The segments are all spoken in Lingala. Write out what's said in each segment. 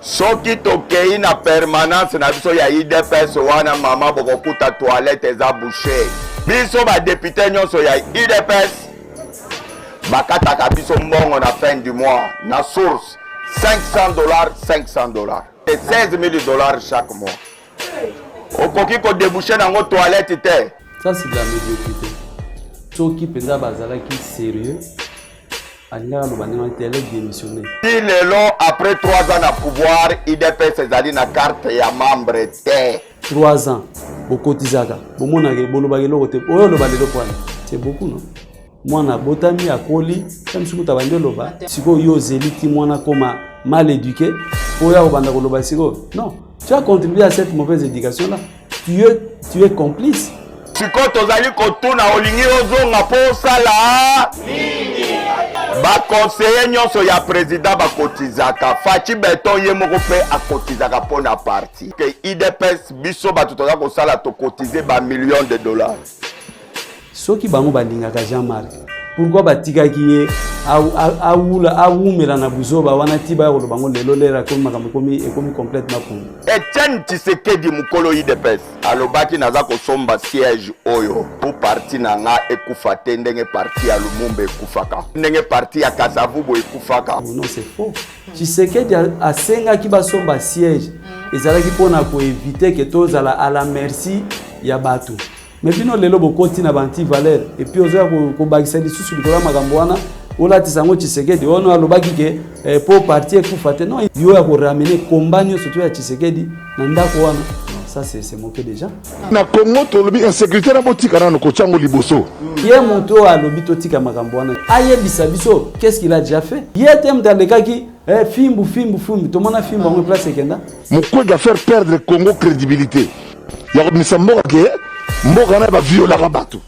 Soki tokei na permanence na biso ya IDPS wana mama bokokuta toilette eza bouché. Biso ba député nyonso ya IDPS bakataka biso mbongo na fin du mois na source $500 et $16,000 chaque mois. Okoki ko déboucher nango toilette te. Ça c'est de la médiocrité. Soki penza bazalaki sérieux. Il démissionné. Si le long après 3 ans de pouvoir, IDPS ezali na carte ya membre te. 3 ans. Bokotizaka. Bomonake bolobakelo kote. Oyo lobalelo kwana. C'est beaucoup non. Mwana botami akoli, comme si kuta bande loba. Siko yo zeliti mwana koma mal éduqué. Oya obanda koloba siko. Non. Tu as contribué à cette mauvaise éducation là. Tu es complice. Siko tozali kotuna olingi ozonga po sala. Ba conseiller nyonso ya président ba kotizaka Fachi Beton ye moko pe a kotizaka pona parti que IDPS biso ba tutoza ko sala to cotiser ba millions de dollars. Soki bango balingaka Jean-Marc pourquoi batikaki ye awumela na buzoba wana tiba ko bango lelo lera ko makambo komi complètement pour Etienne Tshisekedi mukolo IDPS alobaki naza ko somba siège oyo pour parti nanga ekufa te ndenge parti ya Lumumba ekufaka ndenge parti ya Kasavubo ekufaka. Non c'est faux. Tshisekedi a senga ki ba somba siège ezalaki pona ko éviter que tozala à la merci ya bato. Mais bino lelo bokoti na banti valeur et puis ozoya ko bagisa lisusu likola makambo wana ola tisango Tshisekedi ono alobaki ke pour partir ekufate non yo ya ko ramener combat surtout ya Tshisekedi na ndako wana. Ça c'est moqué déjà. Na Congo to lobi insécurité na botika na ko tsango liboso. Ye moto alobi totika makambo wana. Ayebisa biso qu'est-ce qu'il a déjà fait? Yetem dalekaki fimbu to mona fimbu en place ekenda. Moko ga faire perdre Congo crédibilité. Ya misamboka ke mboka na ba viola rabatu.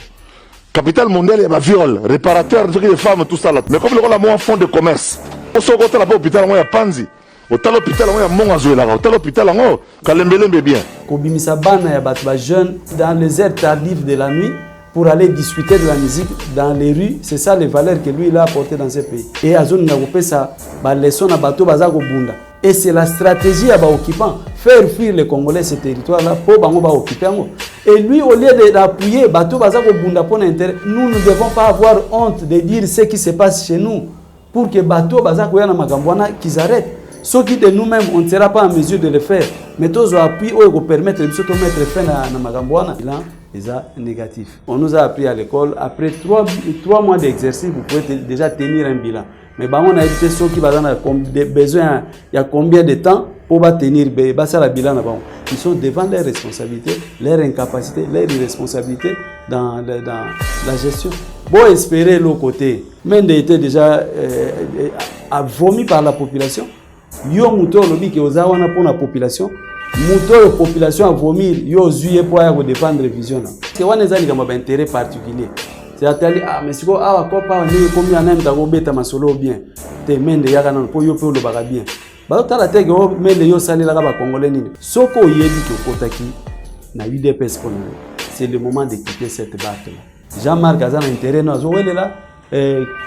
Capital mondial ya ba viol, réparateur de femmes tout ça là. Mais comme le rôle à fond de commerce. Au soko la hôpital ya Panzi. Au l'hôpital ya Monga Zoela, au l'hôpital ngo Kalembelembe bien. Kobimisa bana ya bato ba jeunes dans les heures tardives de la nuit pour aller discuter de la musique dans les rues, c'est ça les valeurs que lui il a apporté dans ce pays. Et à zone na kopesa ba leçon na bato baza ko bunda. Et c'est la stratégie à ba occupant, faire fuir les Congolais ce territoire là pour bango ba occuper ngo. Et lui au lieu d'appuyer bato baza ko bunda pour intérêt, nous ne devons pas avoir honte de dire ce qui se passe chez nous pour que bato baza ko yana makambo wana qu'ils arrêtent. Ce qui de nous-mêmes, on ne sera pas en mesure de le faire. Mais tous les appuis qui permettent de mettre fin à Namagambouana, bilan est négatif. On nous a appris à l'école, après 3 mois d'exercice, vous pouvez déjà tenir un bilan. Mais on a évité ceux qui ont besoin, il y a combien de temps pour tenir le bilan. Ils sont devant leurs responsabilités, leur incapacité, leur irresponsabilité dans la gestion. Bon, espérer l'autre côté, Mende était déjà vomi par la population. Yo muto lobi ke ozawana pour la population muto population a vomir yo zuye pour ya ko défendre vision là c'est wana ezali kama ba intérêt particulier c'est atali mais siko awa kopa ni komi ana mtako beta masolo bien te mende yaka na po yo pe lo baka bien ba tala tege o mende yo salela ka ba congolais nini soko yebi to kotaki na UDPS pour nous c'est le moment de quitter cette bataille. Jean-Marc Azana intérêt no zo welela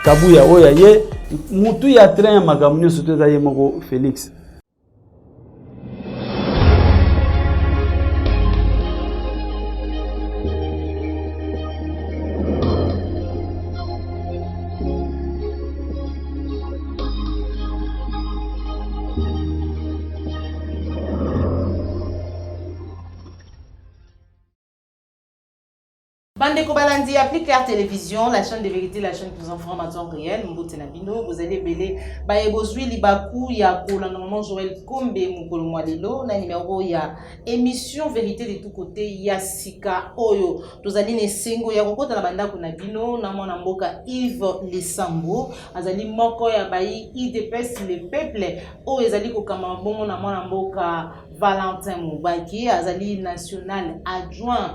Kabuya oya ye mutu ya train makamnyo sote za ye moko Félix. Bandeko Balandi, appelez Claire Télévision, la chaîne de vérité, la chaîne qui vous informe en temps réel. Mbote Nabino, vous allez belé. Baebozui Libaku, ya Kola, normalement Joël Kombe, Mukolo Mwadelo, na numéro ya émission vérité de tous côtés, ya Sika Oyo. Vous allez ne sengo ya Kokota na banda Kunabino, na mona mboka Yves Lissambo, azali moko ya bayi IDPS le peuple, o ezali kokama bongo na mona mboka Valentin Moubaki, azali national adjoint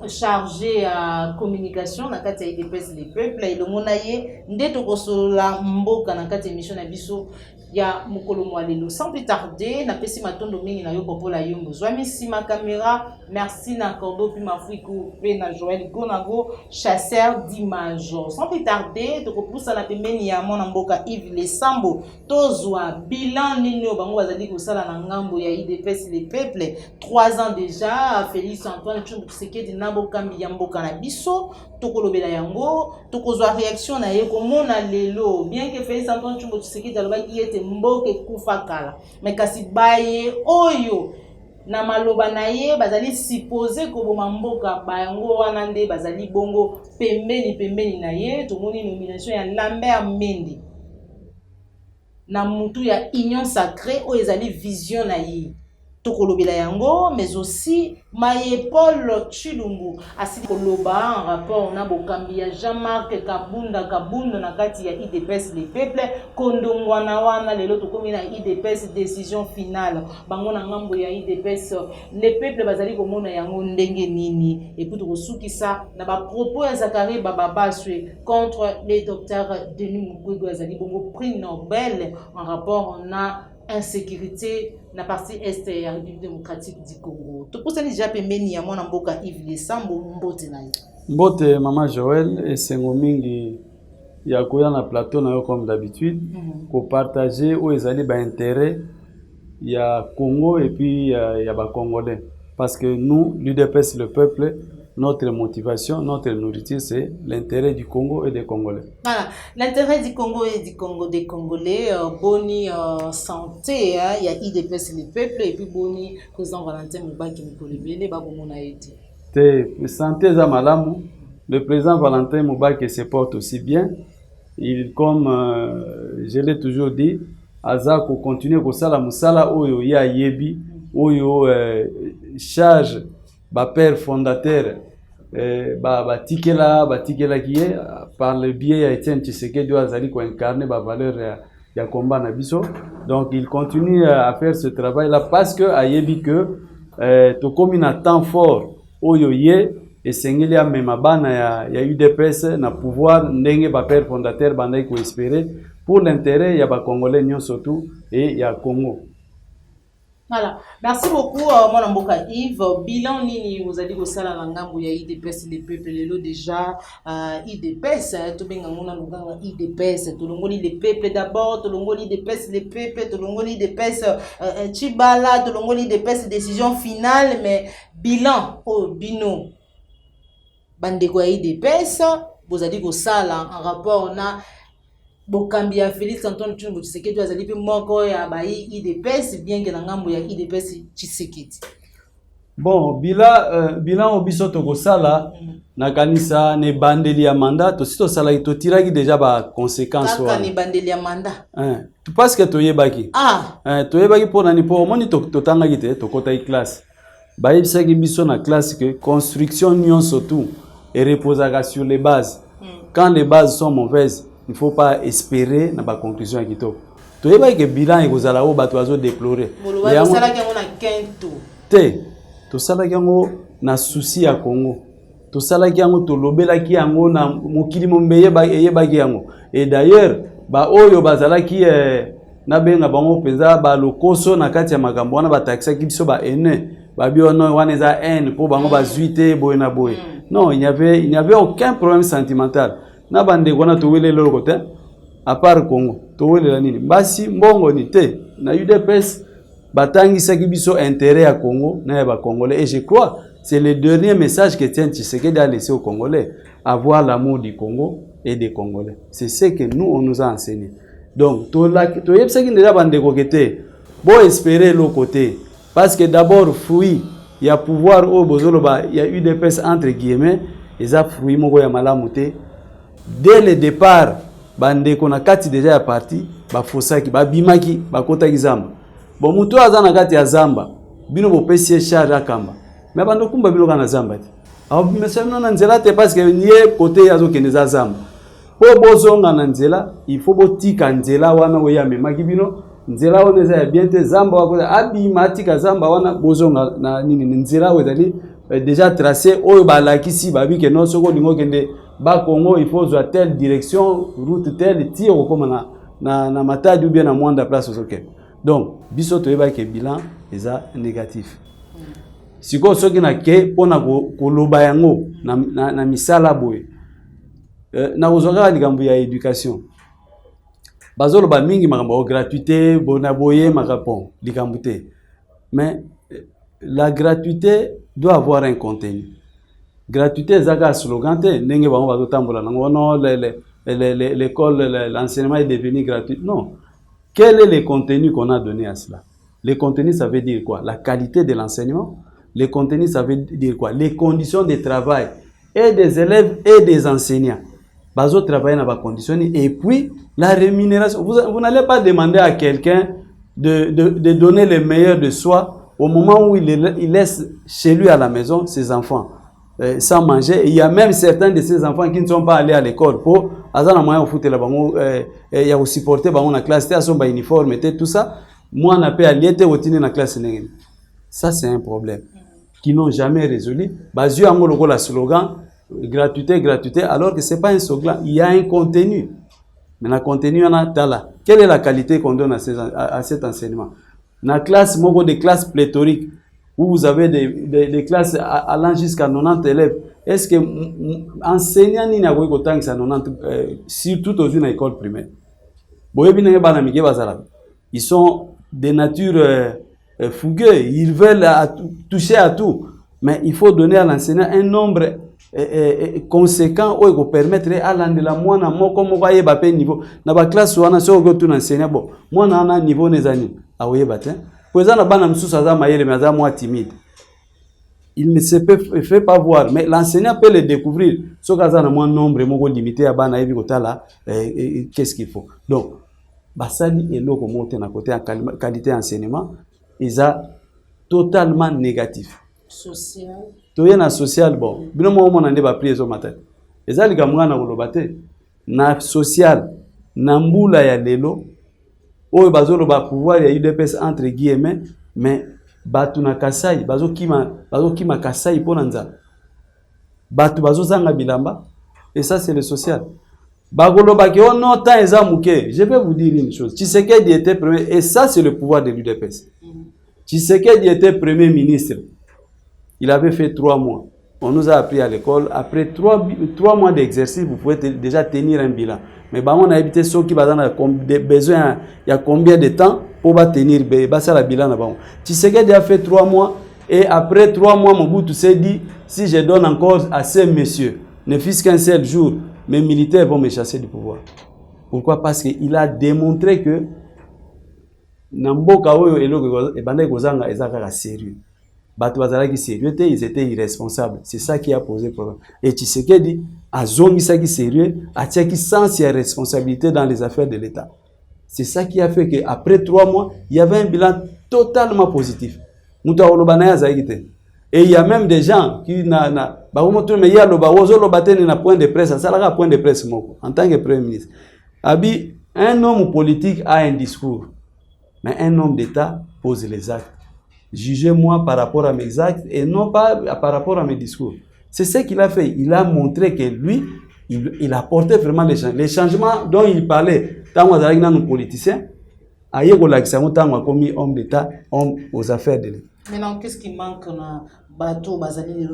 chargé à communication na kati ya IDPS le peuple et le monaye ndeto kosola mboka na kati émission na biso ya mukolo mwalelo. Sans plus tarder, na pesi matondo mingi na yo popola yombo. Zwami si ma caméra, merci na Cordo puis ma frico pe na Joël Gonago, chasseur d'images. Sans plus tarder, to kopusa na pembeni ya mona mboka Yves Lesambo, tozwa bilan nini bango bazali kosala na ngambo ya IDPS les peuples. 3 ans déjà, Félix Antoine Tshombo Tshisekedi na bokambi ya mboka na biso, tokolobela yango, tokozwa réaction na ye komona lelo, bien que Félix Antoine Tshombo Tshisekedi alobaki ete mboke kufa kala, mais kasi baye oyo na maloba na ye bazali supposé koboma mboka bayango wana nde bazali bongo pembeni na ye. Tomoni nomination ya Lambert Mende na mutu ya Union Sacrée oyo ezali vision na ye, tokolobela yango. Mais aussi Maye Paul Chilumbu asili koloba en rapport na bokambi ya Jean-Marc Kabunda na kati ya IDPS les peuples kondongwana wana lelo tokomi na IDPS décision finale bango na ngambo ya IDPS les peuples bazali komona yango ndenge nini. Et puis tokosukisa na ba propos ya Zakari Bababaswe contre les docteurs Denis Mukwege azali bongo prix Nobel en rapport na insécurité na partie est ya République démocratique du Congo. To posani déjà pembeni ya mwana mboka Yves Lesambo mbote na ye. Mbote Mama Joël et sengo mingi ya koya na plateau na yo comme d'habitude ko partager o ezali ba intérêt ya Congo et puis ya ba Congolais parce que nous l'UDPS le peuple, notre motivation, notre nourriture, c'est l'intérêt du Congo et des Congolais. Voilà, l'intérêt du Congo et du Congo des Congolais, boni santé, il y a IDPS les peuples et puis boni président Valentin Mubaki Mikolebele, babomona eti. Te santé za malamu, le président Valentin Mubaki se porte aussi bien. Il comme je l'ai toujours dit, Azako continue ko sala musala oyo ya yebi, oyo charge ba père fondateur ba tikela qui est par le biais ya Etienne Tshisekedi doit azali ko incarner ba valeur ya combat na biso. Donc il continue à faire ce travail là parce que ayebi que to komi na temps fort oyo ye esengeli ya mema bana ya UDPS na pouvoir ndenge ba père fondateur bandai ko espérer pour l'intérêt ya ba Congolais nyon surtout et ya Congo. Voilà, merci beaucoup mon mboka Yves. Bilan nini vous allez ko sala na ngambo ya IDPS les peuples lelo déjà IDPS to benga ngona nganga IDPS to longoli les peuples d'abord, to longoli IDPS les peuples, to longoli IDPS Chibala, to longoli IDPS décision finale. Mais bilan au bino bandeko ya IDPS vous allez ko sala en rapport na bokambi ya Félix Antoine Tshombo Tshisekedi azali pe moko ya ba IDPS bien que na ngambo ya IDPS Tshisekedi. Bon, bilan obiso to sala na kanisa ne bandeli ya mandat to sito sala to tiraki déjà ba conséquences wa. Kaka ni bandeli ya mandat. Tu parce que to yebaki. To yebaki pour nani pour moni to tanga gite to kota classe. Ba yebisaki biso na classe que construction nyonso tout et reposaka sur les bases. Quand les bases sont mauvaises, il ne faut pas espérer na ba conclusion ya kitoko. To yeba ke bilan ekozala o bato azo déplorer. Ya sala ke ngona kento. Te. To sala ke ngo na souci ya Congo. To sala ke ngo to lobela ki yango na mokili mombeye ba yeba ki yango. Et d'ailleurs, ba oyo bazala ki na benga bango penza ba lokoso na kati ya makambo wana ba taxa ki biso ba ene. Ba biono wana za haine pour bango ba zuite boye na boye. Non, il n'y avait aucun problème sentimental. Na bande kona to wele lolo côté à part Congo to wele la nini basi mbongo ni te na UDPS batangisa ki biso intérêt à Congo na ba Congolais et je crois c'est le dernier message que Etienne Tshisekedi a laissé aux Congolais, avoir l'amour du Congo et des Congolais. C'est ce que nous on nous a enseigné. Donc to yebsa ki déjà bande côté bon espérer l'autre côté parce que d'abord fruit il y a pouvoir au bozolo ba il y a UDPS entre guillemets les a fruit moko ya malamu te. Dès le départ, bande kona kati déjà ya parti, ba fosaki, ba bimaki, ba kota kizamba. Bon mutu azana kati ya zamba, bino bo pesi charge akamba. Mais bando kumba bino kana zamba ti. Awo monsieur non nzela te parce que nié côté yazo keneza zamba. Po bozonga na nzela, il faut botika nzela wana oya memaki bino, nzela oneza ya bien te zamba wako abimati ka zamba wana bozonga na nini nzela wezali déjà tracé oyo ba lakisi ba bi ke non soko lingo kende ba Congo il faut à telle direction route telle tire comme na matadi ou bien na mwanda place osoke. Donc biso toyeba ke bilan eza négatif. Siko soki na ke pona koloba yango na misala boye. Na kozwaka likambo ya éducation. Bazolo ba mingi makambo gratuité bona boye makapon likambo te. Mais la gratuité doit avoir un contenu. Gratuité ezaka slogan te ndenge bango bazotambola nango non l'école l'enseignement est devenu gratuit. Non. Quel est le contenu qu'on a donné à cela? Le contenu, ça veut dire quoi? La qualité de l'enseignement. Le contenu, ça veut dire quoi? Les conditions de travail et des élèves et des enseignants. Bazo travailler dans les conditions. Et puis, la rémunération. Vous n'allez pas demander à quelqu'un de donner le meilleur de soi au moment où il laisse chez lui à la maison ses enfants sans manger. Et il y a même certains de ces enfants qui ne sont pas allés à l'école pour azana moyen au foot la bango il y a aussi supporter bango na classe té son ba uniforme et tout ça. Moi on a pas allé té otine na classe nengeni. Ça c'est un problème qui n'ont jamais résolu. Bazu ango loko la slogan gratuité alors que c'est pas un slogan, il y a un contenu. Mais le contenu on a tala. Quelle est la qualité qu'on donne à cet enseignement? Na classe moko des classes pléthoriques où vous avez des classes allant jusqu'à 90 élèves. Est-ce que enseignants ni na ko tang ça 90 surtout aux une école primaire. Ils sont de nature fougueux, ils veulent toucher à tout, mais il faut donner à l'enseignant un nombre conséquent où il peut permettre à l'endela moi na moko moko ayeba pe niveau na ba classe wana so go tout enseignant bon moi na na niveau nezani aoyeba te pour ça na bana msusu aza mayele mais aza moi timide. Il ne se fait pas voir, mais l'enseignant peut le découvrir. Ce cas a moins nombre, moins limité à bana ebi kotala, qu'est-ce qu'il faut. Donc, basali et l'eau comme on a côté en qualité enseignement, ils ont totalement négatif. Social. Tout y a social bon. Bien moi on en débat pris au matin. Ils ont les gamins na golobate, na social, na mbula ya lelo, o bazolo ba pouvoir ya UDPS entre guillemets, mais batu na kasai bazo kima kasai pona nzala batu bazo zanga bilamba et ça c'est le social bagolo ba ke on temps ezamuke. Je vais vous dire une chose, Tshisekedi était premier et ça c'est le pouvoir de l'UDPS. Tshisekedi était premier ministre, il avait fait 3 mois, on nous a appris à l'école après 3 mois d'exercice vous pouvez déjà tenir un bilan, mais bah on a évité ceux qui bazana besoin il y a combien de temps pour tenir la bilan là-bas. Tshisekedi a fait 3 mois et après 3 mois Mobutu s'est dit si je donne encore à ces messieurs ne fût-ce qu'un seul jour mes militaires vont me chasser du pouvoir. Pourquoi? Parce qu'il a démontré que Namboka oyo eloko e banda kozanga ezaka sérieux. Batu bazalaki sérieux te, ils étaient irresponsables. C'est ça qui a posé problème. Et Tshisekedi a zongisaki sérieux, a tiaki sens et responsabilité dans les affaires de l'État. C'est ça qui a fait qu'après 3 mois, il y avait un bilan totalement positif. Et il y a même des gens qui point de presse, ça point de presse en tant que Premier ministre. Un homme politique a un discours, mais un homme d'État pose les actes. Jugez-moi par rapport à mes actes et non pas par rapport à mes discours. C'est ce qu'il a fait. Il a montré que lui, il a porté vraiment les changements dont il parlait. Tant que nous politiciens, ailleurs qu'on a commis homme d'État, homme aux affaires de l'État. Maintenant, qu'est-ce qui manque na bateau bazali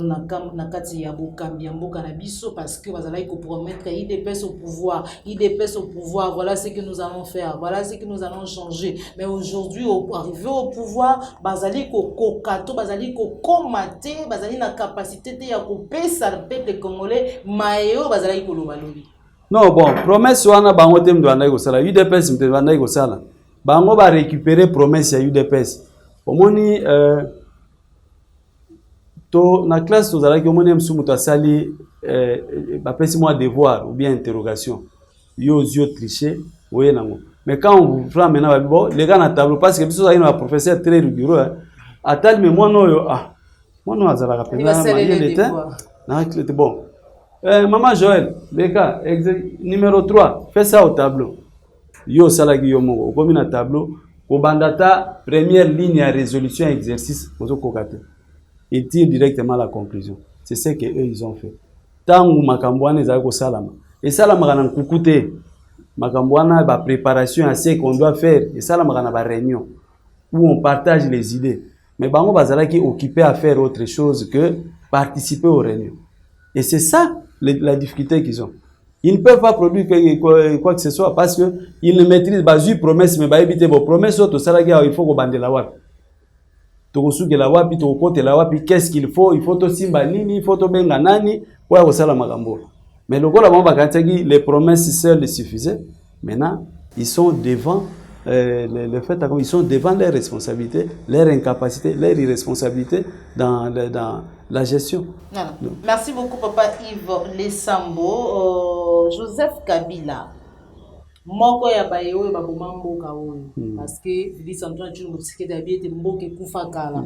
na kati ya bokambi mboka na biso parce que bazali ko promettre IDPS au pouvoir, voilà ce que nous allons faire, voilà ce que nous allons changer. Mais aujourd'hui arrivé au pouvoir, bazali ko kokato, bazali ko komater, bazali na capacité de ya ko pesa le peuple congolais mayo bazali ko lobalobi. Non bon, promesse wana bango tem do andai ko sala, UDPS mte andai ko sala. Bango ba récupérer promesse ya UDPS. Omoni to na classe to zala ki omoni msumu to sali ba pesi moi devoir ou bien interrogation. Yo tricher, voyez nango. Mais quand on vous prend maintenant bon, les gars na tableau parce que biso za un professeur très rigoureux. Atal mais moi no yo moi no azala ka pena na clé bon. Maman Joël, les gars, numéro 3, fais ça au tableau. Yo salagi yo mo, comme un tableau, au bandata, première ligne à résolution exercice, aux kokate. Ils tirent directement la conclusion. C'est ce que eux ils ont fait. Tant que makambouane zako salama. Et salama kana kukute. Makambouana, la préparation à ce qu'on doit faire. Et ça, la réunion où on partage les idées. Mais bango bazala qui est occupé à faire autre chose que participer aux réunions. Et c'est ça la difficulté qu'ils ont. Ils ne peuvent pas produire quoi que ce soit parce qu'ils ne maîtrisent pas une promesse, mais bah éviter vos promesses, il faut qu'on bande la wap. Tokosuke la wapi, tokote la wapi, qu'est-ce qu'il faut? Il faut to simba nini, il faut to benga nani, pour avoir ça la magambo. Mais le gars les promesses seules suffisaient. Maintenant, ils sont devant le fait qu'ils sont devant leurs responsabilités, leur incapacité, leur irresponsabilité dans la gestion. Donc. Merci beaucoup, Papa Yves Lesambo. Joseph Kabila. Moko ya bayo ba bomamboka oyo parce que Félix Antoine Tshilombo Tshisekedi abiyete mboke kufa kala.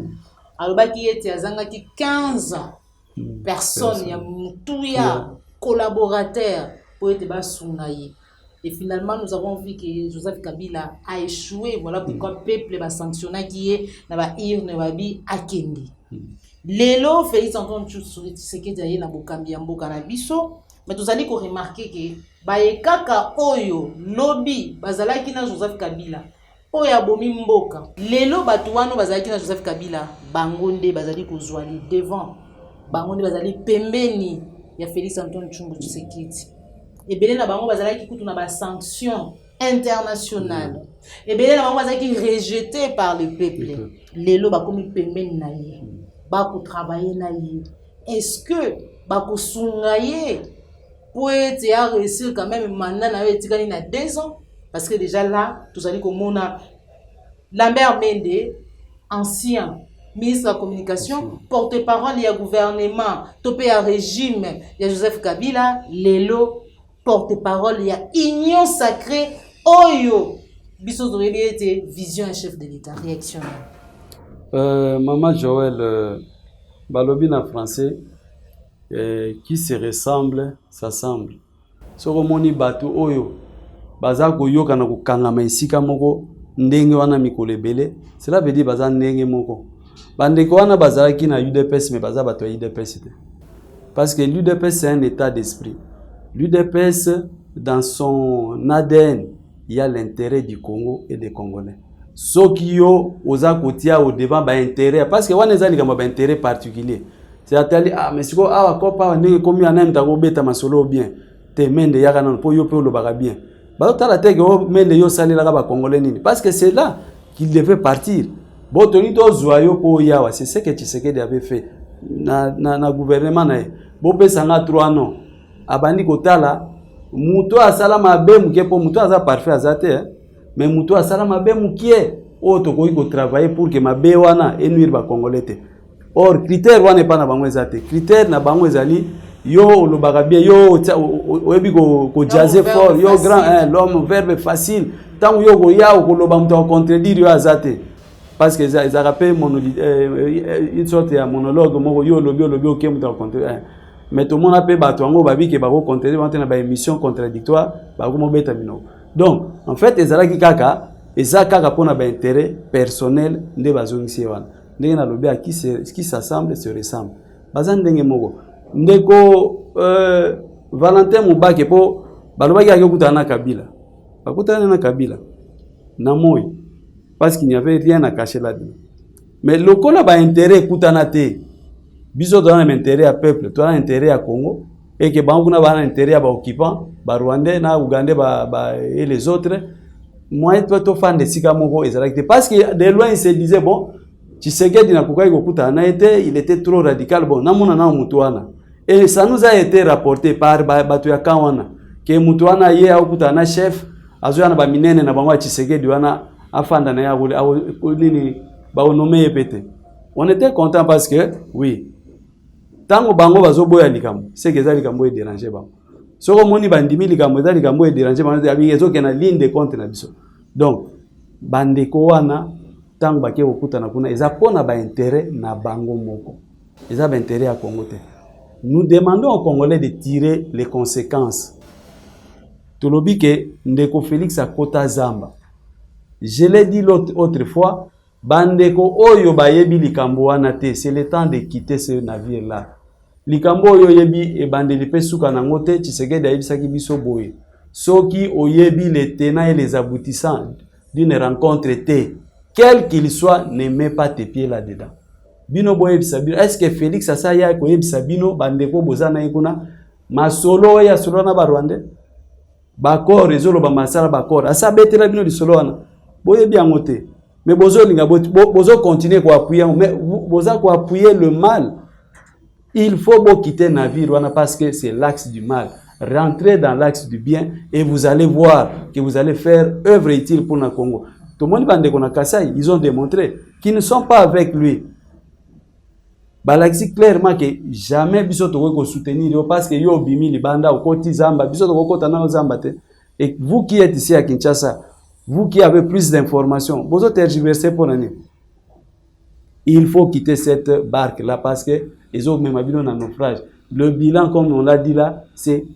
Alobaki ete azangaki 15 personnes ya mutuya collaborateurs pour être basungaye. Et finalement, nous avons vu que Joseph Kabila a échoué. Voilà pourquoi le peuple va sanctionner qui est na ba ir ne babi akende. Lelo Félix Antoine Tshisekedi aye na bokambi ya mboka na biso, mais vous allez remarquer que baekaka oyo lobby bazalaki na Joseph Kabila oyo abomi mboka. Lelo batuwano bazalaki na Joseph Kabila bangonde bazali kozwa li devant. Bangonde bazali pembeni ya Félix Antoine Tshisekedi. Et bien na bango bazalaki kutu na ba sanction internationale. Et bien na bango bazalaki rejeté par le peuple. Lelo bakomi pembeni na ye. Bako travailler na ye. Est-ce que bako sungaye pour être réussir quand même mandat na etikani na 2 ans parce que déjà là tout allez comme on a Lambert Mende, ancien ministre de la communication, porte-parole du gouvernement, topé à régime, il y a Joseph Kabila, Lelo, porte-parole, il y a Union Sacrée, Oyo, Bissot était vision et chef de l'État, réactionnaire. Maman Joël, Balobina français, qui se ressemble, s'assemble. Soromoni Batu Oyo, Bazako Yoka na kukangama isika moko, ndenge wana mikolo ebele, cela veut dire baza ndenge moko. Bandeko wana bazalaki na UDPS mais baza bato ya UDPS. Parce que l'UDPS c'est un état d'esprit. L'UDPS dans son ADN, il y a l'intérêt du Congo et des Congolais. Soki yo oza kotia au devant ba intérêt parce que wana ezali kama ba intérêt particulier. C'est-à-dire ah mais siko awa kopa ndenge komi ana mtako beta masolo bien. Te mende yaka nan po yo pe lo baka bien. Ba tala teke o mende yo salela ba Congolais nini parce que c'est là qu'il devait partir. Bon toni to zoyo po yawa, c'est ce que Tshisekedi avait fait na gouvernement na. Bo pesa nga 3 ans. Abandi kotala muto asala mabe muke po muto aza parfait azate mais muto asala mabe mukie o to ko travailler pour que mabe wana enuire ba Congolais te. Or critère wana pas na bango ezate. Critère na bango ezali yo lo bagabie yo oyebi ko jaser fort yo grand l'homme verbe facile tant yo go ya ko lo ba muto contredire yo azate. Parce que ils a rappelé une sorte de monologue moko yo lobi ok muto contredire. Mais tout le monde a payé bateau babi que bako contredire dans ba émission contradictoire bako mo beta mino. Donc en fait ezalaki kaka ezaka pona ba intérêt personnel nde bazongisi wana. Ndenge na lobi qui s'assemble se ressemble. Bazan ndenge moko. Ndeko Valentin Mubake po balobaki akokutana na Kabila. Bakutana na Kabila. Na moi parce qu'il n'y avait rien à cacher là-dedans. Mais le qu'on a ba intérêt kutana te. Biso dans un intérêt à peuple, toi un intérêt à Congo et que bango na ba intérêt à ba occupant, ba Rwandais na Ougandais et les autres. Moi toi fan de Sika Moko exact parce que de loin il se disait bon Tshisekedi na kukai kokutana il était trop radical bon namona na mutuana. Et ça nous a été rapporté par batu ya kawana que mutuana ye akutana chef azoya ba minene na bango Tshisekedi wana afanda na ya nini ba nommé pété. On était content parce que oui tango bango bazoboya likambo c'est que ça likambo est dérangé bango soko moni bandimi likambo za likambo est dérangé bango abi ezoke na ligne de compte na biso donc bandeko wana tango bake okutana kuna eza pona ba intérêt na bango moko eza ba intérêt à Congo te. Nous demandons aux Congolais de tirer les conséquences. Tolobi ke ndeko Félix akota zamba. Je l'ai dit l'autre fois, bandeko oyo bayebi likambo wana te, c'est le temps de quitter ce navire là. Likambo oyo yebi e bandeli pe suka nango te, Tshisekedi ayebisaki biso boye. ceux qui oyebi les tenants et les aboutissants d'une rencontre T, quel qu'il soit, ne mets pas tes pieds là-dedans. Bino boye bisabino, est-ce que Félix asa ya koye bisabino bandeko bozana ikuna masolo ya solo na barwande bakor ezolo ba masala bakor asa betela bino lisolo wana boye bien ngote mais bozo linga bozo continuer ko appuyer mais boza ko appuyer le mal. Il faut beau quitter navire wana parce que c'est l'axe du mal. Rentrez dans l'axe du bien et vous allez voir que vous allez faire œuvre utile pour le Congo. Tout le monde bandeko na Kasai, ils ont démontré qu'ils ne sont pas avec lui. Balaxi clairement que jamais biso to ko soutenir parce que yo bimi libanda au koti zamba biso to ko tana zamba te. Et vous qui êtes ici à Kinshasa, vous qui avez plus d'informations, vous êtes tergiversé pour l'année. Il faut quitter cette barque là parce que les autres même habillent dans naufrage. Le bilan comme on l'a dit là,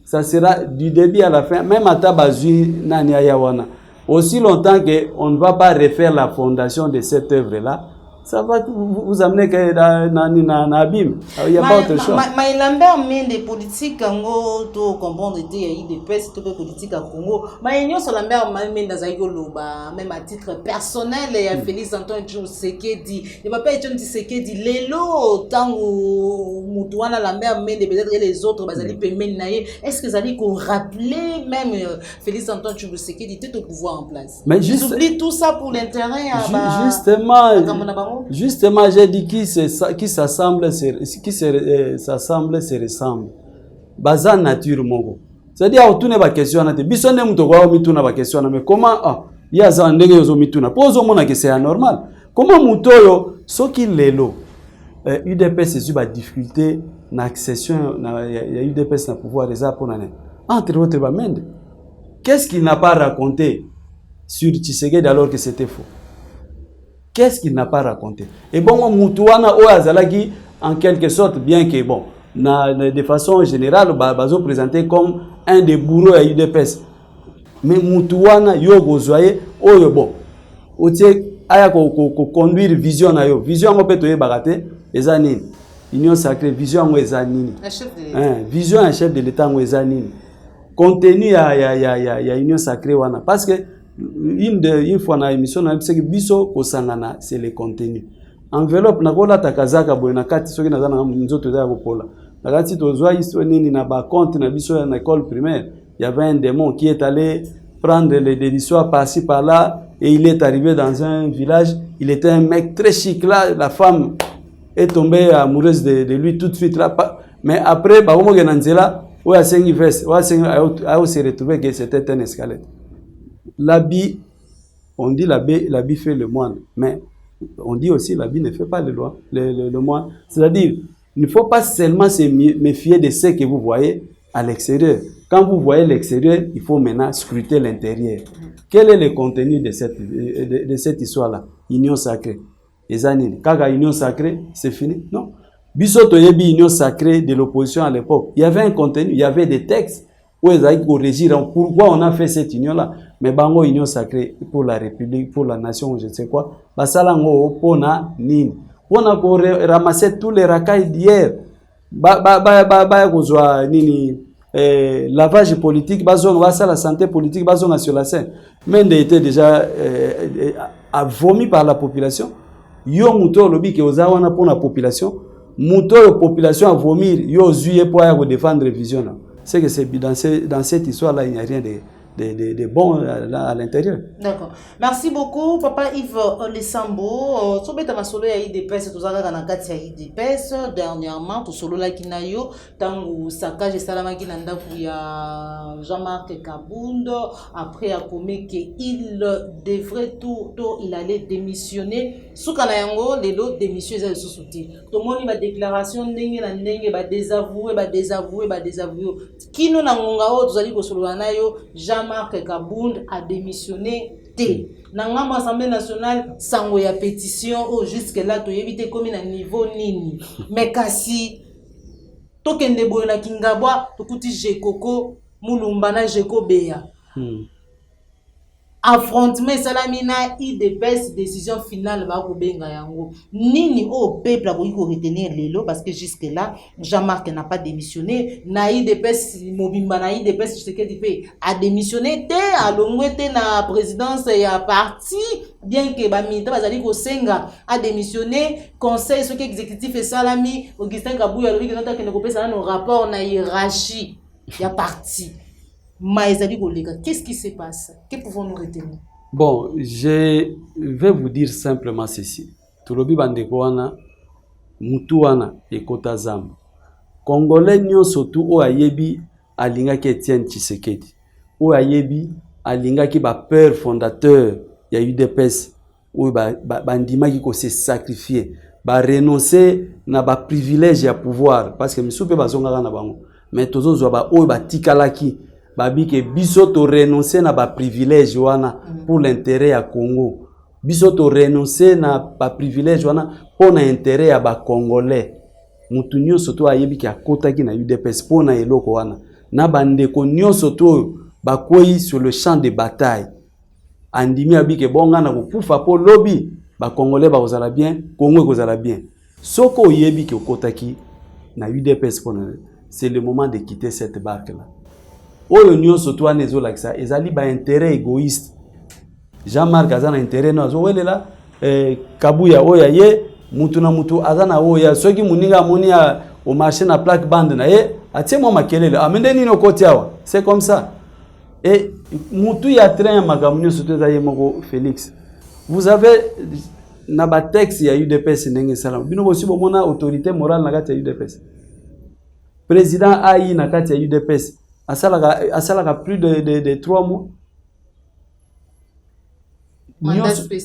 ça sera du début à la fin, même à Tabazui nani ayawana. Aussi longtemps que on ne va pas refaire la fondation de cette œuvre là. Ça va vous amener na abîme. Il n'y a pas autre chose. Mais il y a des politiques Congo, tu comprends, il y a des politiques à Congo. Mais il y a même à titre personnel, il y a Félix Antoine Tshisekedi. Il va pas être Tshisekedi. Lélo, tant où Moutouana Lambert mène peut-être les autres, est-ce que ça dit qu'on rappeler même Félix Antoine Tshisekedi était au pouvoir en place? Mais juste, ils oublient tout ça pour l'intérêt. Justement, j'ai dit qui s'assemble, se ressemble. Baza nature mongo. C'est-à-dire, tout n'est pas question. Biso ne muto kwa mituna ba question. Mais comment il y a ça ndenge yozo mituna? Pozo mona que c'est anormal. Comment muto yo soki lelo UDPS c'est sur difficulté d'accession. Il y a UDPS na pouvoir des apponane. Entre autres bamende. Qu'est-ce qu'il n'a pas raconté sur Tshisekedi alors que c'était faux? Qu'est-ce qu'il n'a pas raconté? Et bon, Moutouana Oazalaki, en quelque sorte, bien que bon, de façon générale, bazo présenté comme un des bourreaux à UDPS. Mais Moutouana, yo gozoye, oyo bon, otie aya ko conduire vision na yo. Vision mo petoye bagate, ezanini. Union sacrée, vision mo ezanini. Vision un chef de l'État mo ezanini. Contenu ya Union sacrée wana, parce que une fois na émission na c'est que biso kosangana c'est le contenu. Enveloppe na kola takazaka boyna kati soki na zana nzoto za kopola. Nakati tozwa histo nini na ba compte na biso na école primaire, il y avait un démon qui est allé prendre les histoires par-ci par-là et il est arrivé dans un village, il était un mec très chic là, la femme est tombée amoureuse de lui tout de suite là, mais après ba omo genanzela o ya sengi veste, o ya sengi a se retrouver que c'était un escalade. L'habit, on dit l'habit fait le moine, mais on dit aussi l'habit ne fait pas le moine. C'est-à-dire, il ne faut pas seulement se méfier de ce que vous voyez à l'extérieur. Quand vous voyez l'extérieur, il faut maintenant scruter l'intérieur. Quel est le contenu de cette histoire-là? Union sacrée. Les années, quand la union sacrée, c'est fini? Non. Bisoto yebi union sacrée de l'opposition à l'époque. Il y avait un contenu, il y avait des textes. Pourquoi on a fait cette union-là? Mais bango union sacrée pour la République, pour la nation, je ne sais quoi. Basalango pona nini. Pona ko ramasser tous les racailles d'hier. Nini lavage politique, bazon la santé politique, bazon sur la scène. Mende était déjà vomi par la population. Yo muto lobi ke ozawana pour la population. Muto la population a vomir. Yo zuye pour défendre vision là. C'est que c'est dans cette histoire-là, il n'y a rien de bon à l'intérieur. D'accord. Merci beaucoup, Papa Yves Lesambo. Tu as solo ya IDPS, tu as na IDPS dernièrement, tu solo la kinayo, tangu sakage salama kinanda ya Jean-Marc Kabundo, après a commis qu'il devrait il allait démissionner. Soukana yango lelo démission za sous-souti. To moni ba déclaration ndenge na ndenge ba désavouer. Kino na ngonga o tuzali ko solo na yo Jean-Marc Kabound a démissionné. Dans l'Assemblée nationale, sango ya pétition, jusque là, tu évites comme à niveau nini. Mais kasi, tokende boyo na Kingabwa, tokuti Jekoko, Mulumbana Jeko Beya. affrontement salamina IDPS décision finale ba ko benga yango nini au peuple a ko retenir lelo parce que jusque là Jean-Marc n'a pas démissionné na IDPS mobimba na IDPS Tshisekedi pe a démissionné té a longwete na présidence ya parti bien que ba militaire bazali ko senga a démissionné conseil ce qui exécutif et salami Augustin Kabouya lobi que nota que ne ko pesa na rapport na hiérarchie ya parti. Qu'est-ce qui se passe? Que pouvons-nous retenir? Bon, je vais vous dire simplement ceci. Tulobi bandeko wana, mutu wana, ekota zambo. Congolais nyo sotu o ayebi alinga ki Etienne Tshisekedi. O ayebi alinga ki ba père fondateur ya UDPS. O bandima ki ko se sacrifier. Ba renoncer na ba privilège ya pouvoir. Parce que misupe bazonga na bango. Mais tozo zwa ba o ba tikalaki. Babi ke biso to renoncer na ba privilège wana pour l'intérêt ya Congo. Biso to renoncer na ba privilège wana pour na intérêt ya ba Congolais. Mutu nyonso to ayebi ki akotaki na UDPS pour na eloko wana. Na bandeko nyonso to bakoyi sur le champ de bataille. Andimi abi ke bonga na kufa po lobby ba Congolais ba kozala bien, Congo kozala bien. Soko oyebi ki okotaki na UDPS pour na, c'est le moment de quitter cette barque là. Oyo nyonso to anezo lakisa ezali ba intérêt égoïste. Jean-Marc azana intérêt no azo welela Kabuya oya ye mutu na mutu azana oya soki muninga monia au marché na plaque bande na ye atie mo makelele amende nino koti awa. C'est comme ça. Et mutu ya train magamunyo soto zaye moko Félix. Vous avez na ba texte ya UDPS ndenge sala. Bino bosi bomona autorité morale na kati ya UDPS. Président AI na kati ya UDPS. Asalaka plus de 3 mois.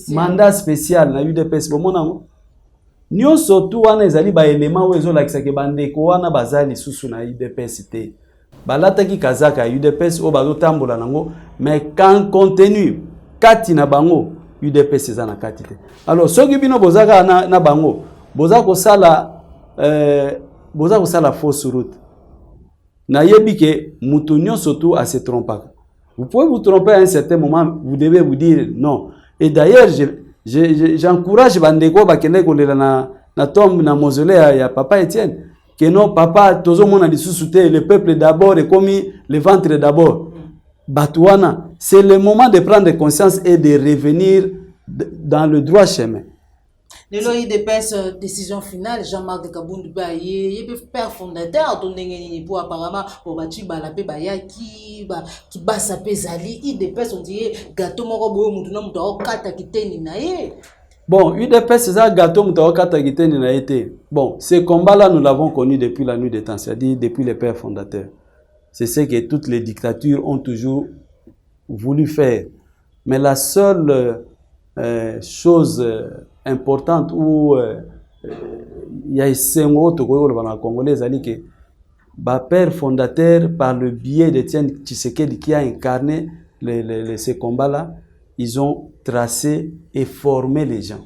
Mandat spécial na UDPS bomona ngo. Nyonso tu wana ezali ba élément wezo lakisa ke bandeko wana bazali susu na UDPS te. Balata ki kazaka UDPS o bazo tambola nango mais quand contenu kati na bango UDPS ezana kati te. Alors soki bino bozaka na bango boza ko sala fausse route. Nayebi ke mutu nyonso tu a se tromper. Vous pouvez vous tromper à un certain moment, vous devez vous dire non. Et d'ailleurs, j'encourage bandeko bakende kolela na tombe na mausolée ya papa Etienne que non papa tozo mona lisusu te, le peuple d'abord et comme le ventre d'abord. Batouana, c'est le moment de prendre conscience et de revenir dans le droit chemin. Le IDPS décision finale Jean-Marc Kabundu Baye il peut père fondateur ton ndengeni pour apparemment pour bati balape baya qui basa pezali IDPS on dit gâteau moko boyo mutu na mutu okata kiteni na ye. Bon, UDPS c'est ça gâteau mutu okata kiteni na été. Bon, ce combat là nous l'avons connu depuis la nuit des temps, c'est-à-dire depuis les pères fondateurs. C'est ce que toutes les dictatures ont toujours voulu faire. Mais la seule chose importante où il y a ces mots au Congolais, c'est que le père fondateur, par le biais d'Etienne Tshisekedi qui a incarné ces combats-là, ils ont tracé et formé les gens.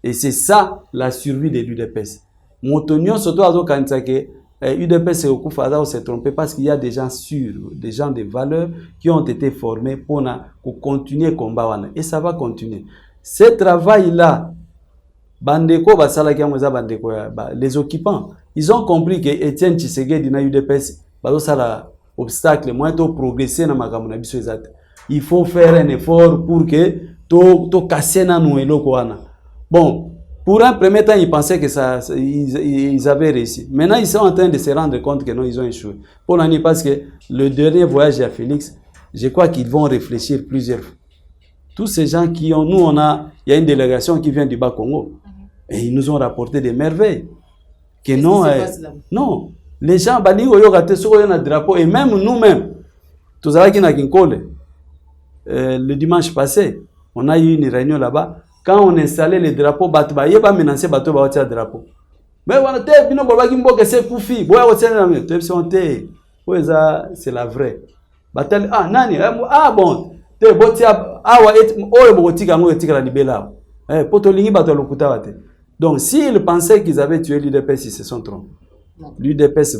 Et c'est ça la survie de l'UDPS. Motonio surtout à Zokansake, UDPS s'est trompé parce qu'il y a des gens sûrs, des gens de valeur qui ont été formés pour continuer le combat. Et ça va continuer. Ce travail-là, les occupants, ils ont compris que Etienne Tshisekedi na UDPS, obstacle, moins de progresser dans ma campagne. Il faut faire un effort pour que to casser na nous Bon, pour un premier temps, ils pensaient que ils avaient réussi. Maintenant, ils sont en train de se rendre compte que non, ils ont échoué. Pour l'année, parce que le dernier voyage à Félix, je crois qu'ils vont réfléchir plusieurs fois. Tous ces gens qui ont, il y a une délégation qui vient du Bas-Congo. Et ils nous ont rapporté des merveilles. Que non, non, les gens, drapeau, et même nous-mêmes, tous qui na Kinkole, le dimanche passé, on a eu une réunion là-bas. Quand on installait les drapeaux, il n'y a pas menacé bateau ba drapeau. Mais on a dit bino baba kimbo que c'est koufi. Boya otena na c'est la vraie. Batel nani bon. Te botia awa oyo botika ngo etika la libela. Poto lingi bato lokuta wate. Donc s'ils pensaient qu'ils avaient tué l'UDPS, ils se sont trompés. L'UDPS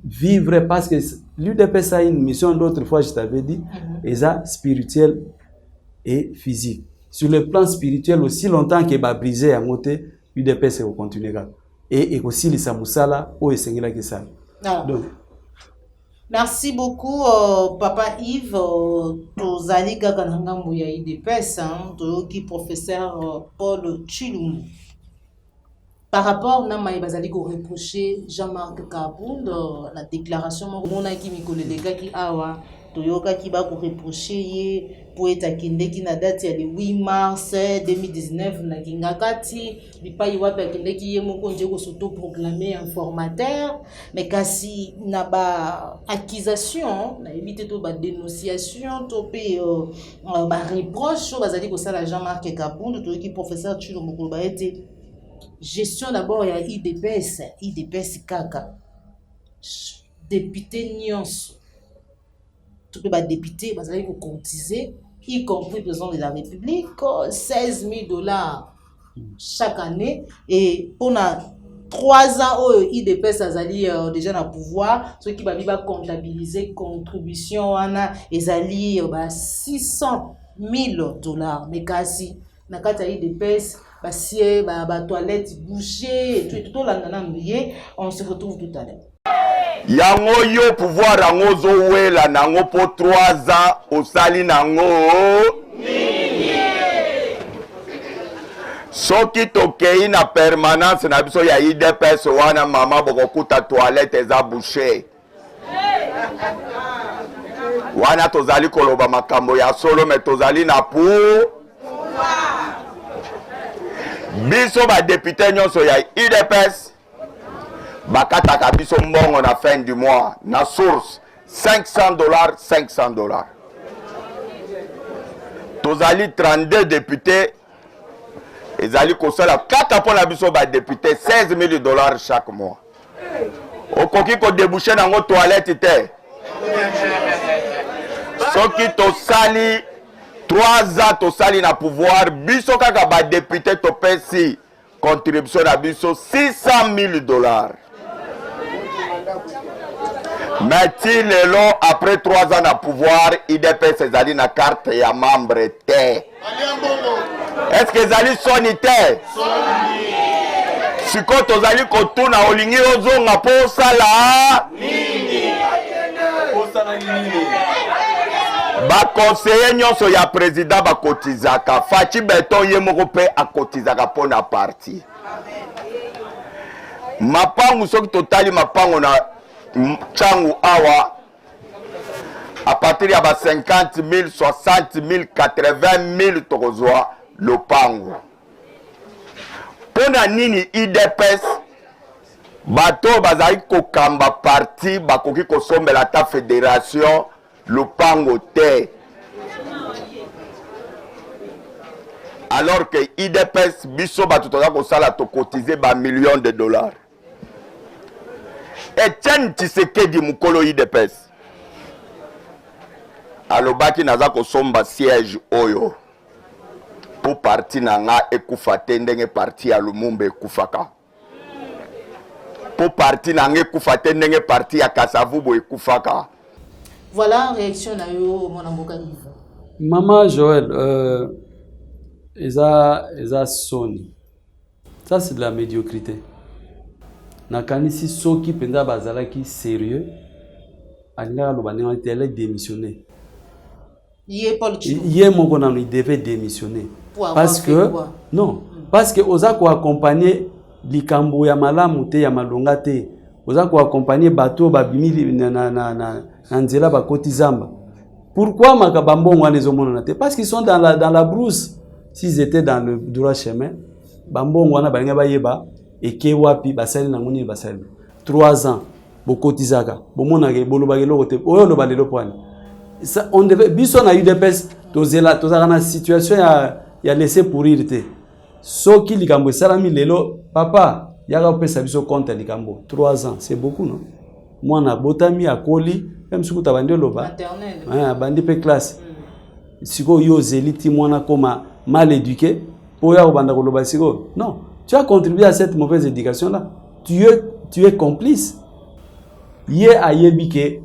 vivre parce que l'UDPS a une mission d'autres fois, je t'avais dit, spirituelle et physique. Sur le plan spirituel, aussi longtemps que va briser à monter, l'UDPS va continuer. Et aussi les Samoussala, ou Essengela Kessal. Donc, merci beaucoup, Papa Yves. Tozali Gagananga Mouya IDPS, qui professeur Paul Chilumbu. Par rapport à Maïbazali qui reproché Jean-Marc Kabound, la déclaration mon qui Mikolelega qui awa Toyoka qui va reprocher pour être akinde qui na date le 8 mars 2019 na kingakati bipai wapi akinde qui yemoko ndeko s'auto proclamer informateur mais kasi na ba accusation na éviter to ba dénonciation to pe ba reproche bazali ko sala Jean-Marc Kabound to qui professeur Chilombo ba été gestion d'abord, il y a IDPS Kaka. Député Nyons. Tout le monde député, vous allez vous cotiser, y compris le président de la République, $16,000 chaque année. Et pendant 3 ans, IDPS Azali déjà dans le pouvoir, ceux qui va comptabiliser contribution, ils allaient $600,000. Mais quasi, dans le cas de IDPS, bassier, toilette bouchée, tout on se retrouve tout à l'heure. Yango yo pouvoir yango zowela nango pour 3 ans au sali nango. Soki tokei na permanence na biso ya IDPS wana mama bokokuta toilette eza bouchée. Wana tozali koloba makambo ya solo mais tozali na pour biso ba député nyonso ya IDPS bakataka biso mbongo na fin du mois na source $500 $500. Tozali 32 députés ezali kosala kaka pour la biso ba député $16,000 chaque mois. Okoki ko déboucher nango toilette te. Soki tosali 3 ans tosali na pouvoir biso kaka ba député topesi contribution na biso $600,000. Mais ti lelo après 3 ans na pouvoir IDPS ezali na carte ya membre te. Est-ce que ezali soni te? Siko tozali kotuna olingi ozonga po sala nini? Ba conseiller nyonso ya président ba kotizaka Fachi Beton ye moko pe akotizaka pona parti. Mapangu soki totali mapango na changu awa à partir ya ba 50,000, 60,000, 80,000 tokozwa lopango. Pona nini IDPS bato bazali kokamba parti bakoki kosombela ta fédération lopango te. Alors que IDPS biso bato toza kosala to cotiser ba millions de dollars. Etienne Tshisekedi mukolo IDPS alobaki naza kosomba siège oyo pour parti nanga ekufa te ndenge parti ya Lumumba ekufaka. Pour parti nanga ekufa te ndenge parti ya Kasavubu ekufaka. Voilà réaction na yo mon amboka Yves. Maman Joël, eza soni. Ça c'est de la médiocrité. Nakanisi soki penda bazalaki sérieux. Alinga lobanenga télé démissionner. Yé Paul Chilumbu. Yé moko il devait démissionner. Parce que non, parce que oza ko accompagner likambo ya malamu te ya malonga te. Oza ko accompagner bateau babimi na nzela ba kotizamba. Pourquoi makabambongo anezomona te? Parce qu'ils sont dans la brousse. S'ils étaient dans le droit chemin, bambongo wana balinga bayeba eke wapi basali na ngoni basali. 3 ans bokotizaka. Bomona ke bolobake lokote. Oyo lobalelo poani. Ça on devait biso na UDPS tozela na situation ya laisser pourrir te. Soki likambo salami lelo papa yaka pesa biso compte likambo 3 ans, c'est beaucoup non? Moi na botami akoli même si kuta bandi loba maternelle bandi pe classe siko yo zeliti mwana koma mal éduqué pour ya obanda koloba siko non, tu as contribué à cette mauvaise éducation là, tu es complice. Yé ayebi ke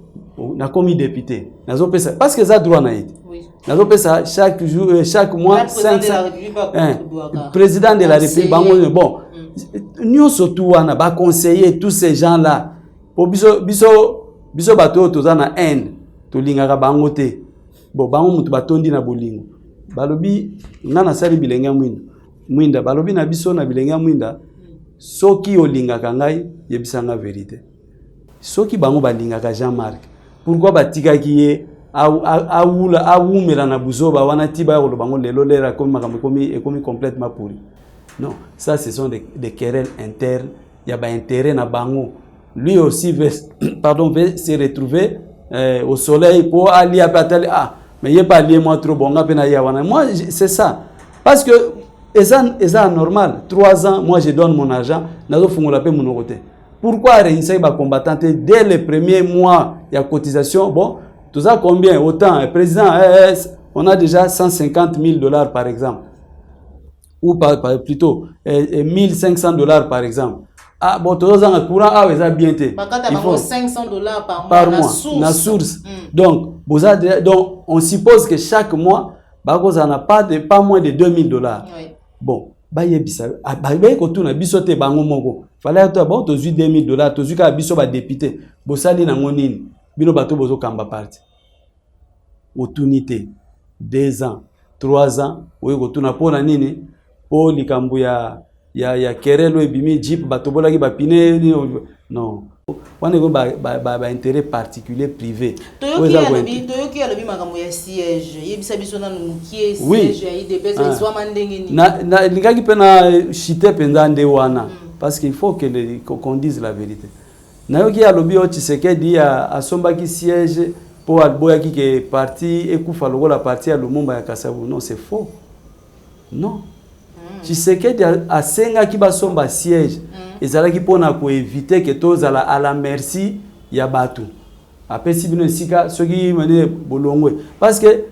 na commis député. Nazo pesa parce que ça droit na été. Oui. Nazo pesa chaque jour chaque mois 500 président de la République bango bon. Nous surtout wana ba conseiller tous ces gens là. Po biso bato toza na haine to lingaka bango te. Bon bango mutu batondi na bolingo. Balobi ngana sali bilenga mwinda balobi na biso na bilenga mwinda soki olingaka ngai yebisanga vérité. Soki bango balingaka Jean-Marc pourquoi batikaki ye awumela na buzoba wana tiba ya bango lelo lera comme makambo komi complètement pourri. Non, ça ce sont des querelles internes, il y a ba intérêt na bango. Lui aussi veut se retrouver au soleil pour aller à Patel. Ah, mais il est pas lié moi trop bon moi c'est ça. Parce que c'est normal. 3 ans, moi je donne mon argent, nazo fungola pe mon côté. Pourquoi réunir ba combattant dès les premiers mois il y a cotisation bon, tout ça combien autant président on a déjà $150,000 par exemple. Ou plutôt $1,500 par exemple. Ah bon, tous ans courant ah ça bien été. Il faut $500 par mois na source. Donc on suppose que chaque mois ça n'a pas moins de $2,000. Oui. Bon, ba yebisa ba ko tuna biso te bango moko. Fallait to bon to $2,000 to ka biso ba député. Bo sali na ngonini bino bato bozo kamba parti. Opportunité 2 ans, 3 ans, oui ko tuna pona nini po likambu ya kerelo ebimi jeep batobola ki bapine non wana ko ba intérêt particulier privé toyoki alobi makambo ya siège yebisa biso na mukie siège ya IDPS ezwa mandenge ni na lingaki pena chite penza nde wana parce qu'il faut qu'on dise la vérité nayoki alobi o Tshisekedi asombaki siège pour alboya ki ke parti ekufa lokola parti ya Lumumba ya Kasavu. Non, c'est faux. Non. Tshisekedi a senga ki basomba siège. Ezalaki pona ko éviter que tozala à la merci ya batu. Apesi bino sika soki mene bolongwe. Parce que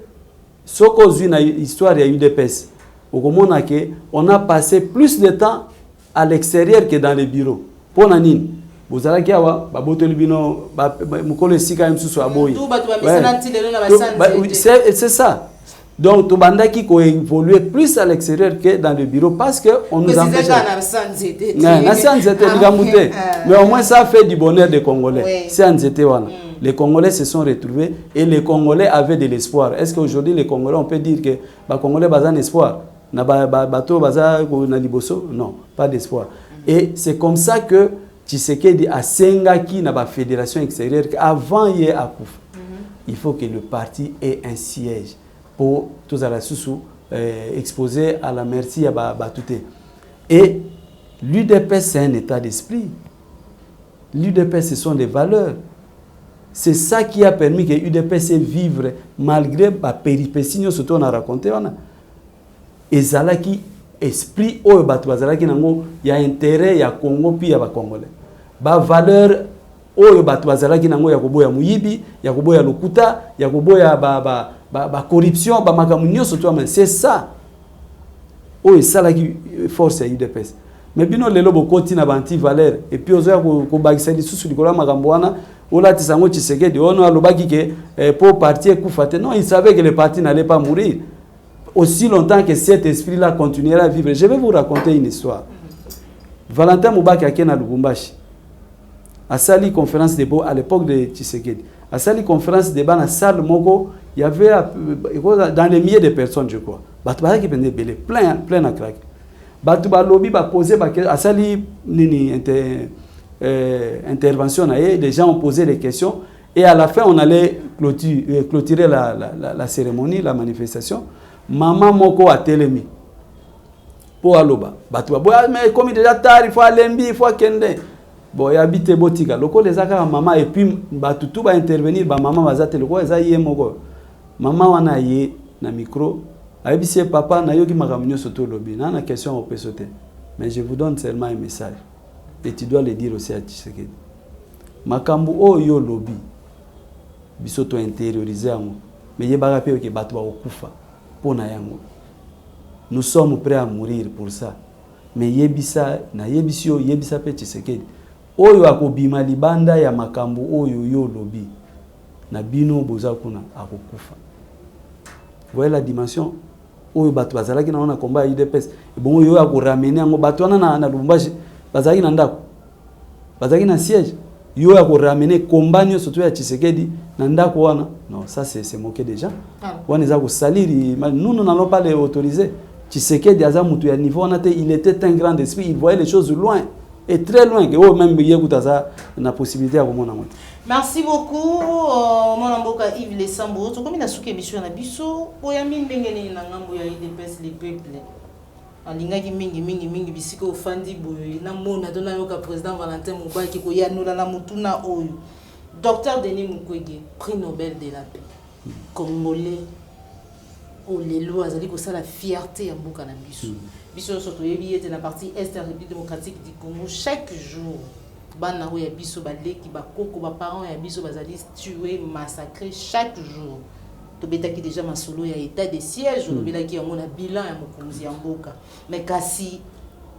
soko zui na histoire ya UDPS. Okomona ke on a passé plus de temps à l'extérieur que dans les bureaux. Pona nini? Bozalaki awa babotoli bino mukolo sika msusu aboyi. C'est ça. Donc tobandaki ko évoluer plus à l'extérieur que dans le bureau parce que on nous empêche. Mais au moins ça fait du bonheur des Congolais. C'est anzete wana. Les Congolais se sont retrouvés et les Congolais avaient de l'espoir. Est-ce qu'aujourd'hui les Congolais on peut dire que ba Congolais bazan espoir na bato baza ko na liboso? Non, pas d'espoir. Et c'est comme ça que Tshisekedi a sengaki na ba fédération extérieure avant hier à Kouf. Il faut que le parti ait un siège pour tous à la sous exposé à la merci à Batouté. Et l'UDPS c'est un état d'esprit. L'UDPS ce sont des valeurs. C'est ça qui a permis que l'UDPS vivre malgré la péripétie surtout on a raconté on a. Et zalaki esprit au batouazalaki nango il y a intérêt il y a Congo puis il y a Congolais. Ba valeur oyo bato bazalaki nango ya koboya muyibi ya koboya lokuta ya koboya ba corruption ba makamu nyonso to c'est ça oyo salaki force ya UDPS mais bino lelo bokoti na banti valeur et puis ozoya ko bagisa lisusu likola makambo wana ola tisango Tshisekedi ono alobaki ke pour parti ekufate non il savait que le parti n'allait pas mourir aussi longtemps que cet esprit là continuera à vivre. Je vais vous raconter une histoire. Valentin Moubaki akena Lubumbashi à Sali conférence de débat à l'époque de Tshisekedi. À Sali conférence de débat dans salle moko, il y avait dans les milliers de personnes je crois. Batba qui pendait belé plein à craquer. Batba lobby ba poser à Sali nini intervention les gens ont posé des questions et à la fin on allait clôturer la cérémonie, la manifestation. Maman moko a télémi. Pour aloba. Batba mais comme déjà tard, il faut aller il faut kende. Bon, il habite botika. Loko les aka maman et puis batutu va intervenir ba maman bazate loko eza yé moko. Maman wana yé na micro. Abisi papa na yoki makamunyo soto lobby. Na question on peut sauter. Mais je vous donne seulement un message. Et tu dois le dire aussi à Tshisekedi. Makambu o yo lobby. Bisoto intérioriser amo. Mais yebaka pe ke batu ba okufa pona yango. Nous sommes prêts à mourir pour ça. Mais yebisa na yebisio yebisa pe Tshisekedi. oyo akobima libanda ya makambo oyo yo lobi na bino boza kuna akokufa. Voyez la dimension oyo bato bazalaki na ona combat ya UDPS bon oyo akoramener yango bato wana na Lubumbashi bazalaki na ndako bazalaki na siège yo akoramener combat nyonso to ya Tshisekedi na ndako wana. Non, ça c'est moquer déjà. Wana eza ko saliri, nous n'allons pas les autoriser. Tshisekedi aza mutu ya niveau wana te, il était un grand esprit, il voyait les choses loin et très loin que même yekuta za na possibilité ya komona moto. Merci beaucoup mon mboka Yves Lesambo. To komi na suki émission na biso oyambi ndengeni na ngambo ya UDPS les peuples. Alingaki mingi bisiko ofandi boye na mona dona yoka président Valentin Mubaki ko yanula la mutuna oyo. Docteur Denis Mukwege, prix Nobel de la paix. Congolais au lelo azali ko sala fierté ya mboka na biso. Biso soto yebi était na partie est de la République démocratique du Congo chaque jour. Bana ya biso baleki bakoko ba parents ya biso bazali tués massacrés chaque jour. To betaki déjà masolo ya état de siège on belaki yango na bilan ya mokonzi ya mboka. Mais kasi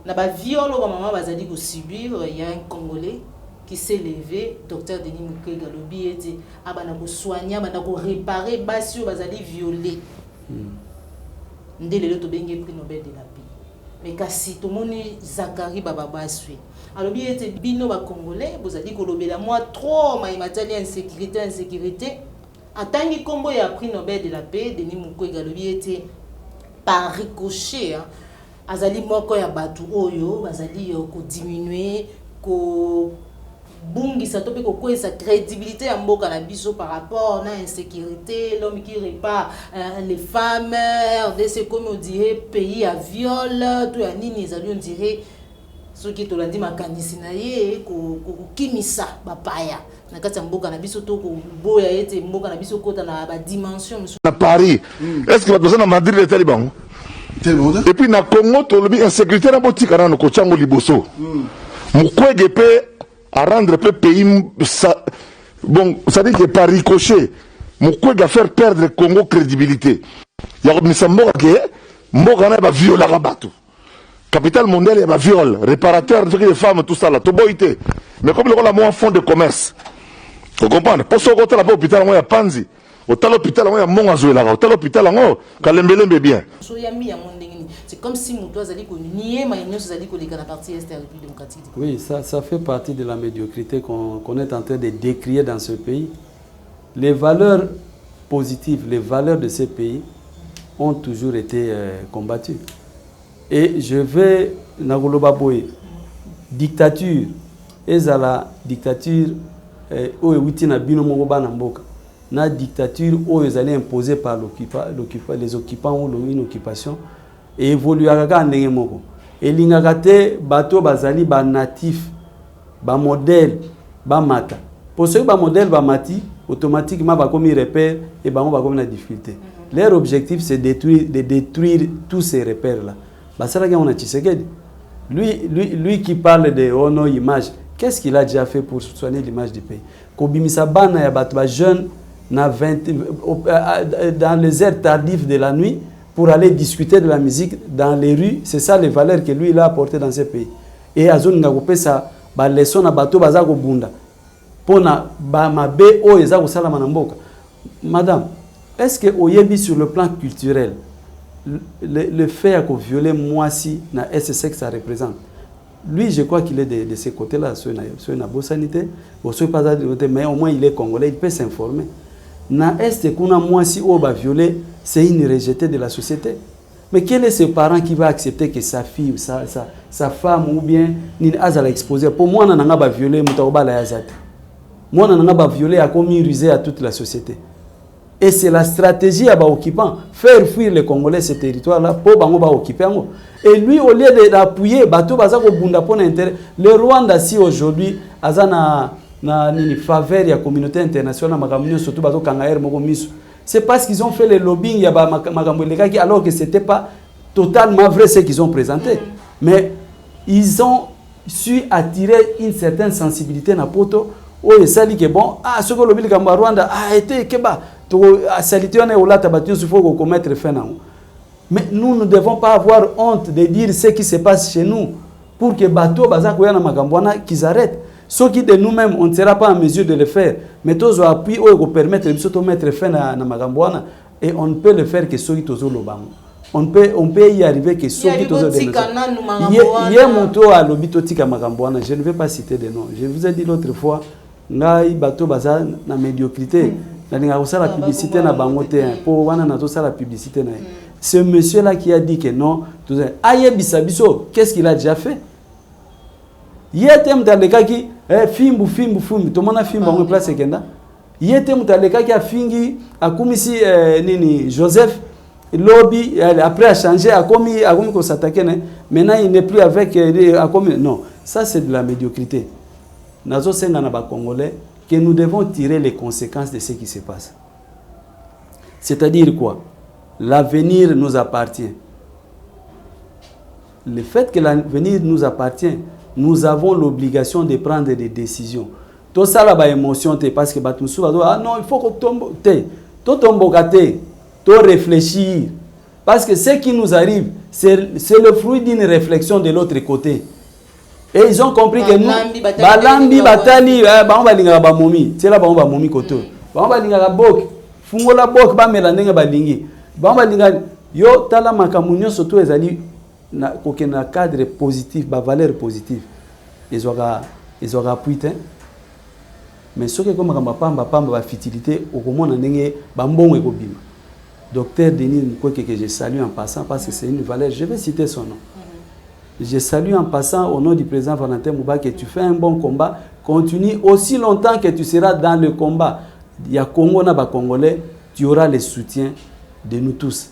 na ba violo ba maman bazali ko subir, il y a un Congolais qui s'est levé, docteur Denis Mukwege lobi ete abana ko soigner bana ko réparer basi bazali violé. Ndele to benge prix Nobel de la paix. Mais kasi to moni Zakari baba baswe. Alobi ete bino ba Congolais bozali ko lobela moi trop ma matali insécurité. Atangi kombo ya prix Nobel de la paix Denis Mukwege alobi ete par ricochet azali moko ya batu oyo bazali ko diminuer ko bungisa tope ko kwesa crédibilité ya mboka na biso par rapport na insécurité, l'homme qui répare les femmes, RDC comme on dirait pays à viol, tout ya nini ezali on dirait ce qui tolandi makanisi na ye ko kimisa bapaya na kati ya mboka na biso to ko boya ete mboka na biso kota na ba dimension na Paris. Est-ce que va na Madrid les talibans? Et puis na Congo tolobi insécurité na botika na ko chango liboso. Mukwege pe à rendre le pays ça, bon, ça dit que par ricochet, Mukwege à faire perdre le Congo crédibilité. Il y a Mboka va violer la bateau. Capital mondial, il va viol, réparateur de femmes, tout ça là, tout boité. Mais comme le moins fond de commerce, vous comprenez? Pour ce côté là, l'hôpital, il y a Panzi. Au tel hôpital, il y a Mongazuela. Au tel hôpital, il y a Kalembelembe bien. C'est comme si nous allons nier la partie est de la République démocratique. Oui, ça fait partie de la médiocrité qu'on est en train de décrire dans ce pays. Les valeurs positives, les valeurs de ces pays ont toujours été combattues. Et je vais, Nagolobaboye, dictature, ezala dictature, na dictature où ils allaient imposer par les occupants ou une occupation et évoluer à ndenge moko et lingakate bato bazali ba natif ba modèle ba mata pour ceux ba modèle ba mati automatiquement ba comme repère et ba comme la difficulté. Leur objectif c'est de détruire tous ces repères là. Basala on a Tshisekedi lui qui parle de honor image, qu'est-ce qu'il a déjà fait pour soigner l'image du pays? Kobimisa bana ya bato ba jeune dans les heures tardives de la nuit pour aller discuter de la musique dans les rues. C'est ça les valeurs que lui il a apportées dans ce pays. Et à zone ngakopé ça ba leçon na bato bazako bunda pona ba mabe o ezako sala manamboka. Madame, est-ce que oyebi sur le plan culturel le fait à violer moi si na SSX ça représente? Lui, je crois qu'il est de ces côtés-là, sur une bonne sanité, mais au moins il est congolais, il peut s'informer. Na est qu'on a moi si on va violer, c'est une rejetée de la société. Mais quel est ce parent qui va accepter que sa fille ou sa femme ou bien ni azala exposé? Pour moi, on a violé mutaoba la yazat. Moi, on a violé à commis rusé à toute la société. Et c'est la stratégie à occupant, faire fuir les Congolais ce territoire-là pour ba occuper. Et lui, au lieu d'appuyer, le Rwanda, si aujourd'hui, na faveur de la communauté internationale, c'est parce qu'ils ont fait le lobbying alors que ce n'était pas totalement vrai ce qu'ils ont présenté. Mais ils ont su attirer une certaine sensibilité na poto. Oh, et ça dit que bon, ce que le lobby Rwanda a été keba. Mais nous ne devons pas avoir honte de dire ce qui se passe chez nous pour que bateau qu'ils arrêtent. Ceux qui de nous-mêmes, on ne sera pas en mesure de le faire. Mais tous appui ou permettre de mettre fin à Namagambouana et on ne peut le faire que ceux qui tozo lobang. On peut y arriver que ceux qui tozo de moto à l'obito tika Magambouana. Je ne vais pas citer des noms. Je vous ai dit l'autre fois, ngai bato baza na médiocrité. Na ninga la publicité na bangote pour wana na to la publicité na. Ce monsieur là qui a dit que non, aye bisabiso, qu'est-ce qu'il a déjà fait? Yete mtaleka ki fimbu to mona fimbu en place kenda. Yete mtaleka ki afingi akumisi nini Joseph lobby après a changé a commis ko s'attaquer maintenant il n'est plus avec a commis non, ça c'est de la médiocrité. Nazo senga na ba congolais que nous devons tirer les conséquences de ce qui se passe. C'est-à-dire quoi? L'avenir nous appartient. Le fait que l'avenir nous appartient, nous avons l'obligation de prendre des décisions. Tout ça là ba émotion parce que batumsu va ah non, il faut que tombe to réfléchir parce que ce qui nous arrive c'est le fruit d'une réflexion de l'autre côté. Et ils ont compris que nous balambi batali ba balinga ba momi, c'est là ba momi koto. Ba balinga bok, fungola bok ba melandenga balingi. Ba balinga yo tala makamunyo surtout ezali na kokena cadre positif, ba valeur positive. Ils aura puité. Mais ce que comme pamba ba futilité au comment ndenge ba mbongo ekobima. Docteur Denis Mukwege que je salue en passant parce que c'est une valeur, je vais citer son nom. Je salue en passant au nom du président Valentin Mouba que tu fais un bon combat, continue aussi longtemps que tu seras dans le combat. Il y a Congo na ba Congolais, tu auras le soutien de nous tous.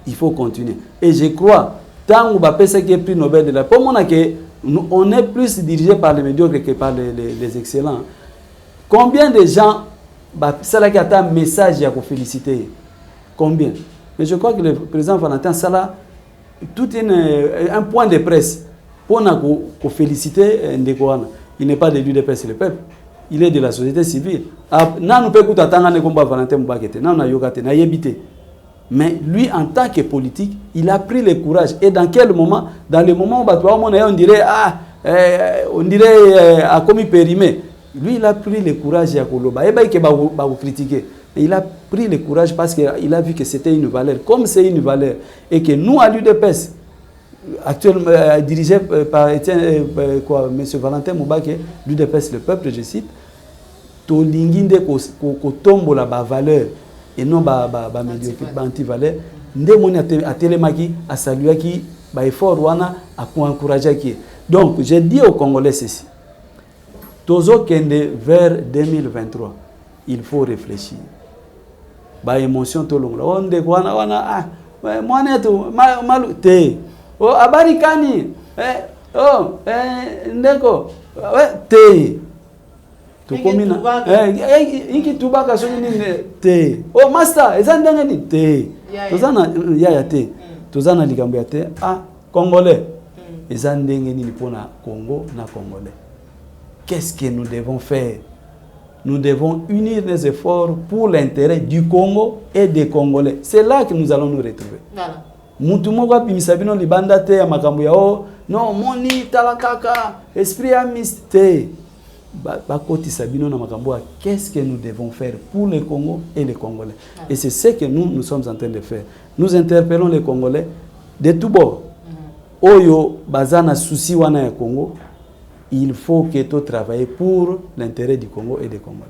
Il faut continuer. Et je crois tant que Bapesa qui est prix Nobel de la paix, on est plus dirigé par les médiocres que par les excellents. Combien de gens ça là qui a un message à féliciter? Combien? Mais je crois que le président Valentin Sala tout un point de presse pour nous féliciter Ndekoana. Il n'est pas de l'UDPS le peuple, il est de la société civile. Nan nous peut écouter attendre le combat Valentin Mubakete, nan na yokate na yebité. Mais lui en tant que politique, il a pris le courage. Et dans quel moment? Dans le moment où on dirait a commis périmé. Lui il a pris le courage à Koloba. Et bien il va critiquer. Il a pris le courage parce qu'il a vu que c'était une valeur. Comme c'est une valeur, et que nous, à l'UDPS, actuellement dirigé par M. Valentin Mubake, l'UDPS, le peuple, je cite, Tolinginde ko tombo la valeur et non anti-valeur. Ndemoni a télémaki, a salué qui, ba effort wana, a encouragé qui. Donc, j'ai dit aux Congolais ceci. Tozo kende vers 2023, il faut réfléchir. Ba émotion to longa onde kwana wana mwana tu malu te o habari kani ndeko te to komina inki tubaka so nini te o master ezandanga ni te tozana ya te tozana likambo ya te congolais ezandenge ni pona Congo na congolais. Qu'est-ce que nous devons faire? Nous devons unir nos efforts pour l'intérêt du Congo et des Congolais. C'est là que nous allons nous retrouver. Voilà. Mutumoko bimisabino libanda te ya makambo ya non moni talakaka esprit amiste bakoti sabino na makambo. Qu'est-ce que nous devons faire pour le Congo et les Congolais? Et c'est ce que nous sommes en train de faire. Nous interpellons les Congolais de tout bord. Oyo bazana souci wana ya Congo. Il faut que tu travailles pour l'intérêt du Congo et des Congolais.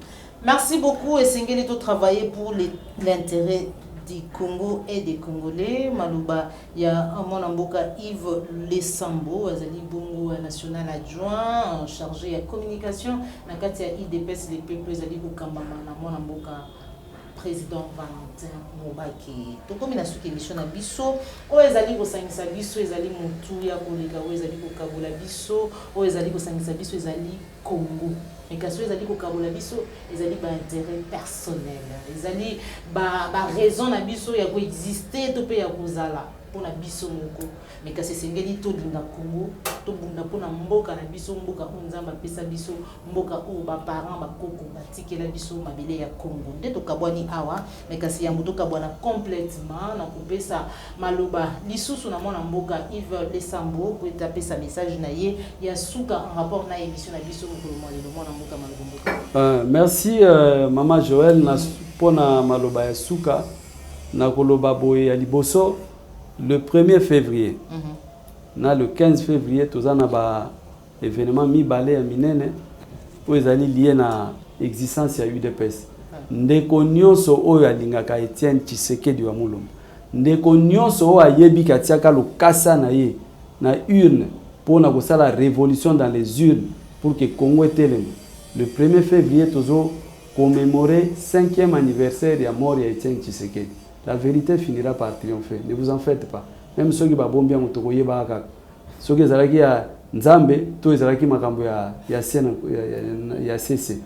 Merci beaucoup et Sengeli to travailler pour l'intérêt du Congo et des Congolais. Malouba, il y a un monamboka Yves Lessambo, Azali Bongo national adjoint, chargé de communication. Nakati ya IDPS les peuples Azali Bukambama na monamboka président Valentin Mubake. To comme na suki émission na biso, o ezali ko sangisa biso ezali mutu ya kolega o ezali ko kabola biso, o ezali ko sangisa biso ezali Congo. Mais kaso ezali ko kabola biso ezali ba intérêt personnel. Ezali ba raison na biso ya ko exister to pe ya kozala. pour na biso moko mais kasi sengeli to linga Congo to bunda pour na mboka na biso mboka onzamba pesa biso mboka o ba parents ba koko batikela biso mabele ya Congo nde to kabwani awa mais kasi ya muto kabwana complètement na kopesa maloba lisusu na mona mboka Yves Lesambo pour taper sa message na ye ya suka en rapport na émission na biso moko le mona mboka maloba. Merci Maman Joël na pona maloba ya suka na koloba boye ya liboso le 1er février. Na le 15 février tozana ba événement mibale ya minene po ezali lié na existence ya UDPS. Ndeko nyonso oyo alingaka Etienne Tshisekedi wa Mulumba. Ndeko nyonso oyo ayebi katiaka lokasa na ye na urne pour na kosala révolution dans les urnes pour que Congo eteleme. Le 1er février tozo commémorer 5e anniversaire ya mort ya Etienne Tshisekedi. La vérité finira par triompher. Ne vous en faites pas. Même ceux qui ba bombia mutoko yeba kaka. Ceux qui zalaki ya Nzambe, to ezalaki makambo ya sena ya CC.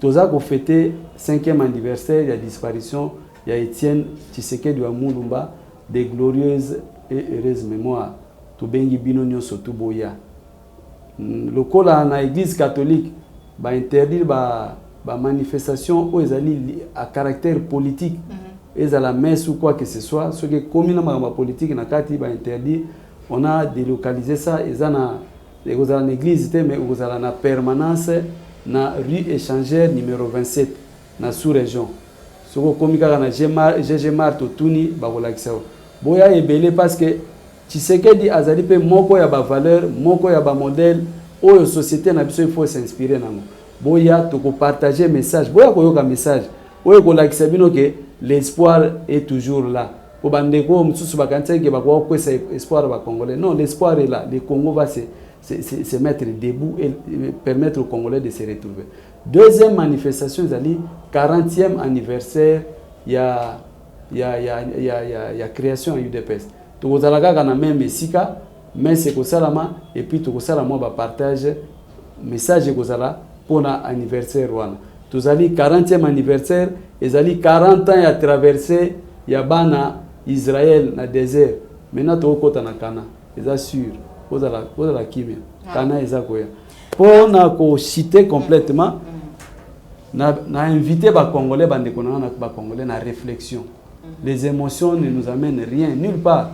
Toza ko fêter 5e anniversaire ya disparition ya Etienne Tshisekedi wa Mulumba, des glorieuses et heureuses mémoires. To bengi bino nyonso to boya. Lokola na église catholique ba interdire ba manifestation ou ezali à caractère politique. Et à la messe ou quoi que ce soit, ce qui est commun dans la politique, na interdit, on a délocalisé ça, et dans l'église, mais vous avez la permanence na rue échangère numéro 27, na sous-région. Ce qui est commun dans GG Marto, Tuni, Babolakisao. Boya est belé parce que Tshisekedi azali pe moko ya ba valeur, moko ya ba modèle, ou société na biso il faut s'inspirer nango. Boya to ko partager message, boya ko yoka message. Oye ko lakisa bino ke l'espoir est toujours là. Pour bandeko msusu bakantia ke bakwa ko espoir ba congolais. Non, l'espoir est là. Le Congo va se mettre debout et permettre aux Congolais de se retrouver. Deuxième manifestation, zali 40e anniversaire ya création à UDPS. To kozalaka kana même sika, mais c'est ko salama et puis to ko salama ba partage message ko sala pona anniversaire wana. Tozali 40e anniversaire, ezali 40 ans à traverser Yabana, Israël, na désert. Maintenant, tu as na Kana. C'est sûr. Vous avez la kimia. Kana est zakoya. Pour na citer complètement, na invité ba Congolais, ba Congolais na réflexion. Les émotions ne nous amènent rien, nulle part.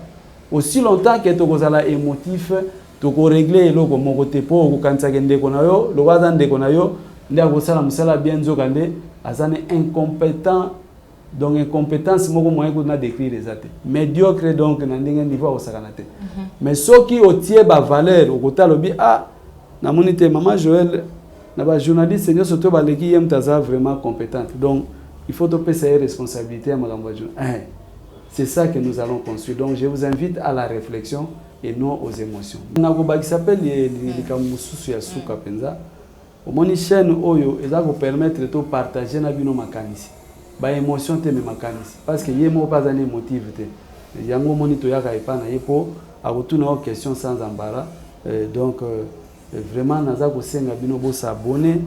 Aussi longtemps que tu es émotif, tu peux régler le côté pour quand tu as le wadan de konayo. Ndia kosala musala bien nzokande azane incompétent donc incompétence moko moyen ko na décrire les até médiocre donc na ndenge niveau osakana te mais soki otie ba valeur okota lobi na monite Maman Joël na ba journaliste nyo soto ba leki yem taza vraiment compétente donc il faut to pesa responsabilité à makambo c'est ça que nous allons construire donc je vous invite à la réflexion et non aux émotions na ko ba qui s'appelle les kamususu ya suka penza. Moni chaîne oyo eza ko permettre de partager na bino makanisi ba émotion te me makanisi parce que yemo pas un émotif te yango moni to yaka epana yepo akotuna o question sans embarras donc vraiment naza ko senga bino bo s'abonner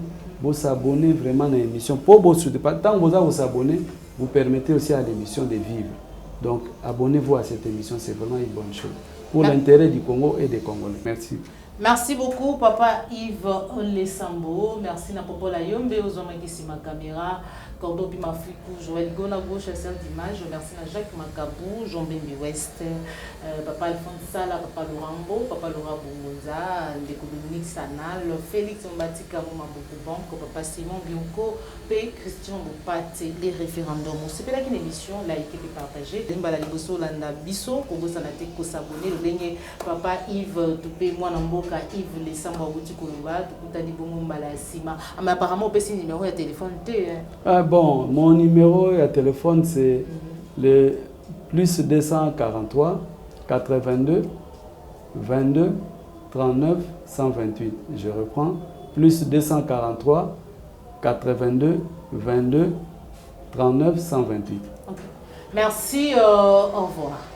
vraiment na émission pour bo soutenir pas tant vous s'abonner vous permettez aussi à l'émission de vivre donc abonnez-vous à cette émission c'est vraiment une bonne chose pour l'intérêt du Congo et des Congolais. Merci. Merci beaucoup, Papa Yves Lesambo. Merci, na Popo Layombe, aux hommes qui ma caméra. Cordo Pimafikou, Joël Gona, gauche, chasseur d'image. Merci à Jacques Makabou, Jean Bembi West, Papa Alphonse Sala, Papa Lorambo, Papa Laura Bongoza, Ndeko Dominique Sanal, Félix Mbatika, Moma Bokubank, Papa Simon Bionko, P. Christian Bopate, les référendums. C'est pas une émission, like et partagée. Dembala Liboso, Landa Bisso, Kogo Sanate, Kosabone, le dernier Papa Yves, Tupé, moi Namboka, Yves Lesambo, Bouti Koloba, Tukuta Dibomo Malasima. Mais apparemment, on peut essayer numéro de téléphone. Bon, mon numéro de téléphone c'est le plus 243 82 22 39 128. Je reprends. Plus 243 82 22 39 128. Okay. Merci, au revoir.